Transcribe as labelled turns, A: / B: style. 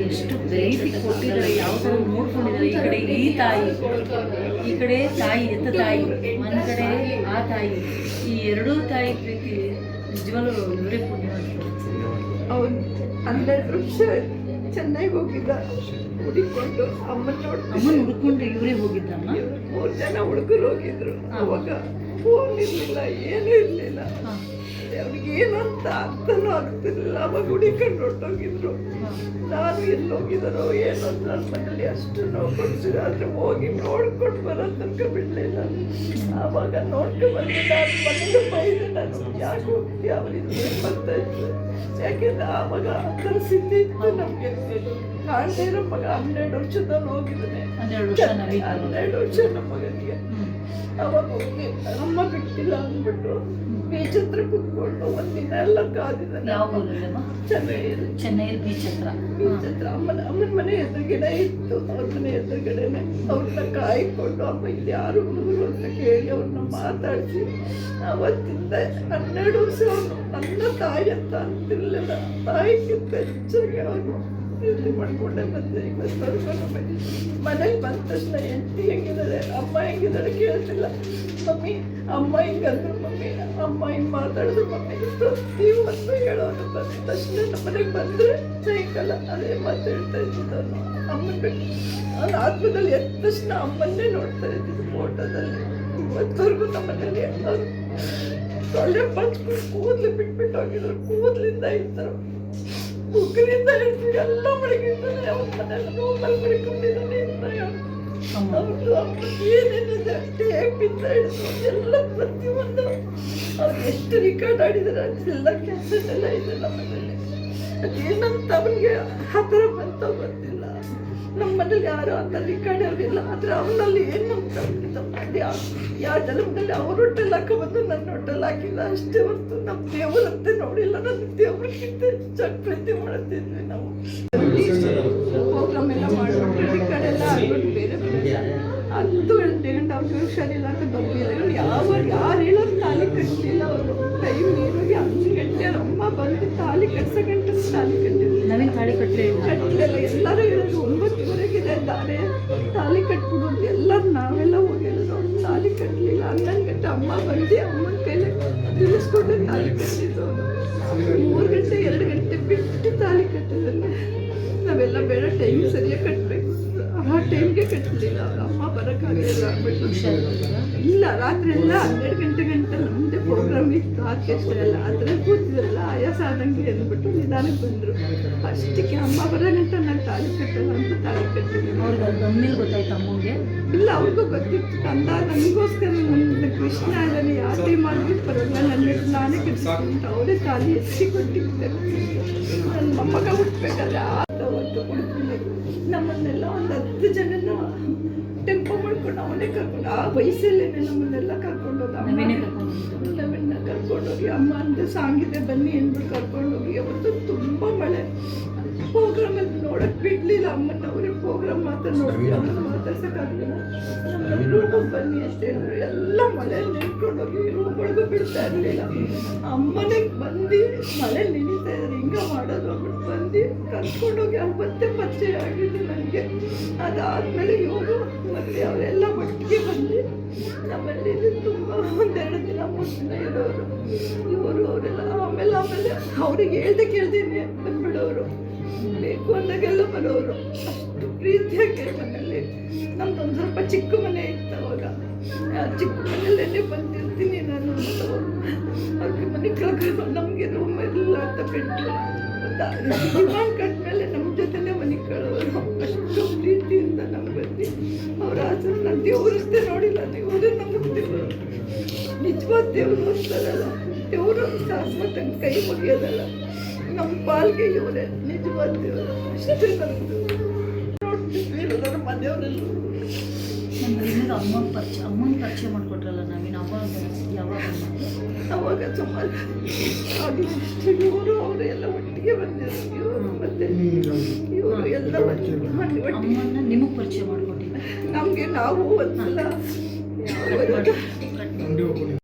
A: ಎಷ್ಟು ವೆರೈಟಿ ಕೊಟ್ಟಿದ್ದಾರೆ, ಯಾವ ಥರ ನೋಡ್ಕೊಂಡಿದ್ದಾರೆ. ಈ ಕಡೆ ಈ ತಾಯಿ, ಈ ಕಡೆ ತಾಯಿ ಎತ್ತ ತಾಯಿ, ಒಂದು ಕಡೆ ಆ ತಾಯಿ, ಈ ಎರಡೂ ತಾಯಿ ಪ್ರೀತಿ ನಿಜವಾಗ್ಲೂ ಇವರೇ ಪುಣ್ಯವಂತರು.
B: ಅವನು 12 ವರ್ಷ ಚೆನ್ನಾಗಿ ಹೋಗಿದ್ದ, ಹುಡುಕೊಂಡು ಅಮ್ಮನ
A: ಹುಡ್ಕೊಂಡು ಇವರೇ ಹೋಗಿದ್ದಮ್ಮ.
B: 3 ಜನ ಹುಡುಗರು ಹೋಗಿದ್ರು. ಅವಾಗ ಫೋನ್ ಇರಲಿಲ್ಲ, ಏನೂ ಇರಲಿಲ್ಲ. ಅವ್ರಿಗೆ ಏನಂತ ಅರ್ಥನೂ ಆಗ್ತಿರ್ಲಿಲ್ಲ. ಅವಾಗ ಹುಡುಕೊಂಡು ಹೊರಟೋಗಿದ್ರು. ನಾನು ಎಲ್ಲಿ ಹೋಗಿದ್ದಾರೋ ಏನೋ ಅಂತ ನನ್ನ ಮನೇಲಿ ಅಷ್ಟು ನೋಡ್ಕೊಡ್ತಿದ್ರು. ಆದರೆ ಹೋಗಿ ನೋಡ್ಕೊಂಡು ಬರೋ ತನಕ ಬಿಡಲಿಲ್ಲ. ಆವಾಗ ನೋಡ್ಕೊಂಡು ಬಂದಿದ್ದ ಮನೇಲಿ ಬೈದೆ, ನಾನು ಯಾಕೆ ಹೋಗ್ತೀವಿ ಅವರಿಂದ ಬರ್ತಾ ಇತ್ತು. ಯಾಕೆಂದ್ರೆ ಆವಾಗ ಆ ಥರ ಸ್ಥಿತಿ ಇತ್ತು ನಮಗೆ. ಕಾಣದೇ ಇರೋ ಮಗ 12 ವರ್ಷದಲ್ಲಿ ಹೋಗಿದ್ದಾನೆ. 12 ವರ್ಷ ನಮ್ಮ ಮಗನಿಗೆ. ಅವಾಗ ಹೋಗಿ ಅಮ್ಮ ಬಿಟ್ಟಿಲ್ಲ ಅಂದ್ಬಿಟ್ಟು ಬೀಚ್ ಹತ್ರ ಕುತ್ಕೊಂಡು ಒಂದಿನ ಎಲ್ಲ ಕಾದಿದ್ದಾನೆ.
A: ಚೆನ್ನೈ ಬೀಚ್ ಹತ್ರ
B: ಅಮ್ಮನ ಮನೆ ಎದುರುಗಡೆ ಇತ್ತು. ಅವ್ರ ಮನೆ ಎದುರುಗಡೆನೆ ಅವ್ರನ್ನ ಕಾಯ್ಕೊಂಡು ಅಮ್ಮ ಇಲ್ಲಿ ಯಾರು ಹುಡುಗರು ಅಂತ ಕೇಳಿ ಅವ್ರನ್ನ ಮಾತಾಡಿಸಿ ಅವತ್ತಿಂದ 12 ವರ್ಷ ಅವನು ನನ್ನ ತಾಯಿ ಅಂತ ಅಂತಿರ್ಲಿಲ್ಲ. ತಾಯಿಗಿಂತ ಹೆಚ್ಚಾಗಿ ಅವನು ಪ್ರೀತಿ ಮಾಡ್ಕೊಂಡೆ ಬಂದೆ. ಇವತ್ತವರೆಗೂ ನಮ್ಮ ಮನೇಲಿ ಬಂದ ತಕ್ಷಣ ಹೆಂಡತಿ ಹೆಂಗಿದ್ದಾಳೆ, ಅಮ್ಮ ಹೆಂಗಿದ್ದಾಳೆ ಕೇಳ್ತಿಲ್ಲ. ಮಮ್ಮಿ ಅಮ್ಮ ಹಿಂಗಂದ್ರು, ಮಮ್ಮಿ ಅಮ್ಮ ಹಿಂಗೆ ಮಾತಾಡಿದ್ರು, ಮಮ್ಮಿ ಪ್ರತಿಯೊಂದು ಹೇಳೋನು. ಬಂದ ತಕ್ಷಣ ನಮ್ಮ ಮನೆಗೆ ಬಂದರೆ ಸಾಯಂಕಾಲ ಅದೇ ಮಾತಾಡ್ತಾ ಇದ್ದಿದ್ದವನು. ಅಮ್ಮನ ಬಿಟ್ಟು ಅವನು ಆತ್ಮದಲ್ಲಿ ಎದ್ದ ತಕ್ಷಣ ಅಮ್ಮನ್ನೇ ನೋಡ್ತಾ ಇದ್ದಿದ್ದು ಫೋಟೋದಲ್ಲಿ. ಇವತ್ತವರೆಗೂ ನಮ್ಮ ಮನೇಲಿ ಅವರು ಸೊಳ್ಳೆ ಪಂಚ್ಕೊಂಡು ಕೂದಲು ಬಿಟ್ಬಿಟ್ಟು ಹೋಗಿದ್ರು. ಕೂದಲಿಂದ ಇರ್ತಾರೆ, ಬುಕ್ಕರಿಂದ ಹಿಡಿದು ಎಲ್ಲ ಮಡಗಿರ್ತಾನೆ. ಅವನ ಮನೆಯಲ್ಲಿ ರೂಮಲ್ಲಿ ಮಡ್ಕೊಂಡಿದ್ದಾನೆ ಅಂತ ಅವ್ರದ್ದು ಅಮ್ಮ ಏನೇನಿದೆ ಟೇಪಿಂದ ಹಿಡಿದು ಎಲ್ಲ ಪ್ರತಿಯೊಂದು ಅವ್ರು ಎಷ್ಟು ರೆಕಾರ್ಡ್ ಆಡಿದ್ದಾರೆ ಅದೆಲ್ಲ ಕ್ಯಾಸೆಟ್ ಎಲ್ಲ ಇದೆ ನಮ್ಮ ಮನೇಲಿ. ಅದೇನಂತ ಅವನಿಗೆ ಆ ಥರ ಬಂತ ಗೊತ್ತಿಲ್ಲ. ನಮ್ಮ ಮನೇಲಿ ಯಾರು ಅಂತ ರೆಕಾರ್ಡ್ ಇರಲಿಲ್ಲ. ಆದರೆ ಅವನಲ್ಲಿ ಏನು ಯಾವ ಜನ್ಮದಲ್ಲಿ ಅವ್ರ ಹೊಟ್ಟೆಲ್ಲಿ ಹಾಕೊಂಡ್ಬಂದು ನನ್ನ ಹೊಟ್ಟೆಲ್ಲಿ ಹಾಕಿಲ್ಲ ಅಷ್ಟೇ ಹೊರತು ನಮ್ಮ ದೇವರಂತೆ ನೋಡಿಲ್ಲ. ನನ್ನ ದೇವ್ರಿಗಿಂತ ಹೆಚ್ಚಾಗಿ ಪ್ರೀತಿ ಮಾಡುತ್ತಿದ್ವಿ ನಾವು. ಪ್ರೋಗ್ರಾಮ್ ಎಲ್ಲ ಮಾಡಿಬಿಟ್ರೆ ರೆಕಾರ್ಡ್ ಎಲ್ಲ ಆಗ್ಬಿಟ್ಟು ಬೇರೆ ಬೇರೆ 10 ಗಂಟೆ ಅವ್ರಿಗೆ ಹುಷಾರಿಲ್ಲ ಅಂತ ಬಂದಿಲ್ಲ. ಯಾರು ಹೇಳೋರು ತಾಲಿ ಕಟ್ಟಲಿಲ್ಲ. ಅವರು ಟೈಮ್ ನೀರಿಗೆ 5 ಗಂಟೆ ಅಮ್ಮ ಬಂದು ತಾಲಿ ಕಟ್ಸೋ ಗಂಟೆ ತಾಲಿ ಕಟ್ಟಿಲ್ಲ.
A: ನವೀನ್ ತಾಳಿ ಕಟ್ಟಲಿಲ್ಲ.
B: ಎಲ್ಲರೂ ಹೇಳೋದು 9:30 ದಾರೆ ತಾಲಿ ಕಟ್ಬಿಡೋದು. ಎಲ್ಲರೂ ನಾವೆಲ್ಲ ಹೋಗಿ ಹೇಳಿದ್ರು ಅವ್ರು ತಾಲಿ ಕಟ್ಟಲಿಲ್ಲ. 11 ಗಂಟೆ ಅಮ್ಮ ಬಂದು ಅಮ್ಮನ ಕೈಲಿ ತಿಳಿಸ್ಕೊಂಡು ತಾಲಿ ಕಟ್ಟಿದ್ದು. 3 ಗಂಟೆ 2 ಗಂಟೆ ಬಿಟ್ಟು ತಾಲಿ ಕಟ್ಟಿದ್ರೆ ನಾವೆಲ್ಲ ಬೇಡ ಟೈಮ್ ಸರಿಯಾಗಿ ಕಟ್ಟಬೇಕು. ಆ ಟೈಮ್ಗೆ ಕಟ್ಟಲಿಲ್ಲ. ಅವ್ರ ಅಮ್ಮ ಬರೋಕ್ಕಾಗಲಿಲ್ಲ ಅಂದ್ಬಿಟ್ಟು ಇಲ್ಲ. ರಾತ್ರಿ ಎಲ್ಲ 12 ಗಂಟೆ ನಮ್ಮದೇ ಪ್ರೋಗ್ರಾಮ್ ಇತ್ತು. ಆರ್ಕೆಸ್ಟ್ರಾ ಎಲ್ಲ ಅದ್ರಲ್ಲಿ ಕೂತಿದ್ರಲ್ಲ ಆಯಾಸ ಆದಂಗೆ ಅಂದ್ಬಿಟ್ಟು ನಿಧಾನಕ್ಕೆ ಬಂದರು. ಅಷ್ಟಕ್ಕೆ ಅಮ್ಮ ಬರೋ ಗಂಟೆ ನಾನು ತಾಳಿ ಕಟ್ಟಲ್ಲ ಅಂತ ತಾಳಿ ಕಟ್ಟಿದ್ದೀನಿ.
A: ಅವ್ರಿಗೆ ಗಮ್ಮೇಲೆ ಗೊತ್ತಾಯ್ತು ಅಮ್ಮಂಗೆ?
B: ಇಲ್ಲ, ಅವ್ರಿಗೂ ಗೊತ್ತಿತ್ತು. ಕಂದ ನನಗೋಸ್ಕರ ನನ್ನ ಕೃಷ್ಣ ಇದ್ದಾನೆ, ಯಾವ ಟೈಮ್ ಮಾಡಿಬಿಟ್ಟು ಬರೋಲ್ಲ, ನನ್ನ ನಾನೇ ಕಟ್ಟಿಸ್ತೀನಿ ಅಂತ ಅವರೇ ತಾಳಿ ಎತ್ತಿ ಕೊಟ್ಟಿದ್ದೆ. ನನ್ನ ಮೊಮ್ಮಗ ಹುಟ್ಟಬೇಕಾದ್ರೆ ಅವತ್ತು ಹುಡುಕಿದ್ದೆ. ನಮ್ಮನ್ನೆಲ್ಲ ಒಂದು 10 ಜನನ ಟೆಂಪೋ ಮಾಡ್ಕೊಂಡು ಅವನೇ ಕರ್ಕೊಂಡು ಆ ವಯಸ್ಸಲ್ಲೇನೆ ನಮ್ಮನ್ನೆಲ್ಲ ಕರ್ಕೊಂಡೋಗಿ ನಮ್ಮನ್ನ ಕರ್ಕೊಂಡೋಗಿ ಅಮ್ಮ ಅಂತ ಸಾಂಗಿದೆ ಬನ್ನಿ ಅಂದ್ಬಿಟ್ಟು ಕರ್ಕೊಂಡೋಗಿ. ಅವತ್ತು ತುಂಬ ಮಳೆ. ಪ್ರೋಗ್ರಾಮಲ್ಲಿ ನೋಡೋಕ್ಕೆ ಬಿಡಲಿಲ್ಲ ಅಮ್ಮನ. ಅವರೇ ಪ್ರೋಗ್ರಾಮ್ ಮಾತ್ರ ನೋಡಿ ಅವ್ರನ್ನ ಮಾತಾಡ್ಸೋಕ್ಕಾಗಲಿಲ್ಲ. ನಮ್ಮ ರೂಮಿಗೆ ಬನ್ನಿ ಅಂತ ಹೇಳಿದ್ರು. ಎಲ್ಲ ಮಳೆಯಲ್ಲಿ ನಿಂತ್ಕೊಂಡೋಗಿ ರೂಮ್ ಒಳಗೂ ಬಿಡ್ತಾ ಇರಲಿಲ್ಲ. ಅಮ್ಮನೇ ಬಂದು ಮಳೆ ನಿಲ್ಲಿತಾ ಇದ್ದಾರೆ, ಹಿಂಗೆ ಮಾಡೋದು ಅಂದ್ಬಿಟ್ಟು ಬಂದು ಕರ್ಕೊಂಡೋಗಿ ಅವತ್ತೇ ಪರಿಚಯ ಆಗಿದ್ದು ನನಗೆ. ಅದಾದಮೇಲೆ ಇವರು ಮತ್ತು ಅವರೆಲ್ಲ ಒಟ್ಟಿಗೆ ಬಂದು ನಮ್ಮಲ್ಲಿ ತುಂಬ 1-2 ದಿನ 3 ದಿನ ಇರೋರು ಇವರು ಅವರೆಲ್ಲ. ಆಮೇಲೆ ಅವ್ರಿಗೆ ಕೇಳ್ದೇನೆ ಬಂದ್ಬಿಡೋರು. ಬೇಕು ಅಂದಾಗೆಲ್ಲ ಬರೋರು. ಅಷ್ಟು ಪ್ರೀತಿಯಾಗಿ ಮನೆಯಲ್ಲಿ. ನಮ್ದೊಂದು ಸ್ವಲ್ಪ ಚಿಕ್ಕ ಮನೆ ಇತ್ತು ಅವಾಗ. ಚಿಕ್ಕ ಮನೆಯಲ್ಲೇ ಬಂದಿರ್ತೀನಿ ನಾನು ಅಂತ. ಅವ್ರಿಗೆ ಮನೆ ಕಳ್ಕೊಂಡು ನಮಗೆ ರೂಮ್ ಇಲ್ಲ ಅಂತ ಬಿಟ್ಟು ಡಿಮಾಂಡ್ ಕಟ್ಮೇಲೆ ನಮ್ಮ ಜೊತೆನೇ ಮನೆ ಕಳೋರು. ಅಷ್ಟು ಪ್ರೀತಿಯಿಂದ ನಮ್ಗೆ ಬಂದು ಅವ್ರ ಆಸರು ನಾನು ದೇವ್ರಷ್ಟೇ ನೋಡಿಲ್ಲ. ದೇವರು ನಮಗೆ ದೇವರು, ನಿಜವಾದ ದೇವರು ಅಂತಾರಲ್ಲ, ದೇವರು ಶಾಶ್ವತ ಕೈ ಮುಗಿಯೋದಲ್ಲ. ನಮ್ಮ ಪಾಲ್ಗೆ ಇವರೇ ನಿಜವಾದ ದೇವರು. ಅಷ್ಟೇ ನಮ್ಮದು. ನೋಡ್ತಿದ್ವಿ ನನ್ನ ಮನೆಯವರೆಲ್ಲ.
A: ಅಮ್ಮನ ಪರಿಚಯ ಮಾಡಿಕೊಟ್ರಲ್ಲ ನಾವೇನು
B: ಅವಾಗ ಸುಮಾರು ಇವರು ಅವರು ಎಲ್ಲ ಒಟ್ಟಿಗೆ ಬಂದಿದ್ರು. ಇವರು ಮತ್ತೆ ಇವರು ಎಲ್ಲ
A: ಅಮ್ಮನ್ನ ನಿಮಗೆ ಪರಿಚಯ ಮಾಡಿಕೊಟ್ಟಿದ್ದೆ.
B: ನಮಗೆ ನಾವು ಒಂದ್ಸಲ